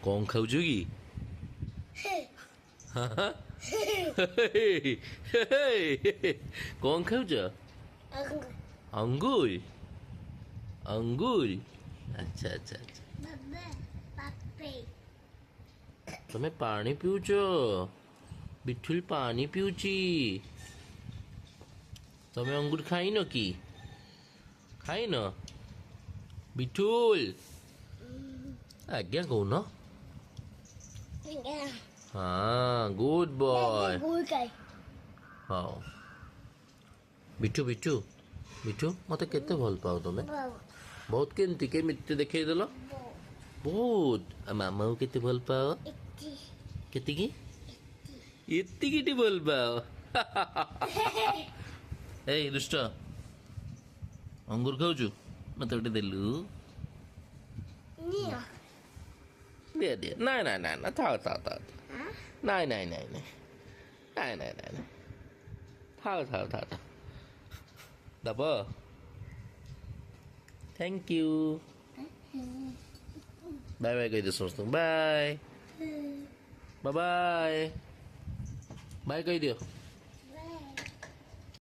କଣ ଖାଉଛୁ କି? କଣ ଖାଉଛ? ଅଙ୍ଗୁର ଅଙ୍ଗୁର ଆଚ୍ଛା ଆଚ୍ଛା ଆଚ୍ଛା ତମେ ପାଣି ପିଉଛ? ବିଠୁଲ ପାଣି ପିଉଛି। ତମେ ଅଙ୍ଗୁର ଖାଇନ କି? ଖାଇନ? ବିଠୁଲ ଆଜ୍ଞା କହୁନ? ହଁ ଗୁଡ୍ ବୟ। ହଉ ବିଠୁ ବିଠୁ ବିଠୁ ମତେ କେତେ ଭଲ ପାଅ ତମେ? ବହୁତ କେମିତି ଦେଖେଇଦେଲ? ବହୁତ। ଆଉ ମାମାକୁ କେତେ ଭଲ ପାଅ? କେତିକି? ଏତିକିଟି ଭଲ ପାଅ? ଏଇ ଦୁଷ୍ଟ ଅଙ୍ଗୁର ଖାଉଛୁ? ମତେ ଗୋଟେ ଦେଲୁ? ଦିଅ ଦିଅ ନାଇଁ ନାଇଁ ନାଇଁ ନା ଥାଉ ଥାଉ ଥାଉ ନାଇଁ ନାଇଁ ନାଇଁ ନାଇଁ ନାଇଁ ନାଇଁ ନାଇଁ ନାଇଁ ଥାଉ ଥାଉ ଥାଉ ଥାଉ ଦବ? Thank you. ବାଏ ବାଏ କହିଦିଅ ସମସ୍ତଙ୍କୁ। ବାଏ ବାଏ ବାଏ ବାଏ କହିଦିଅ।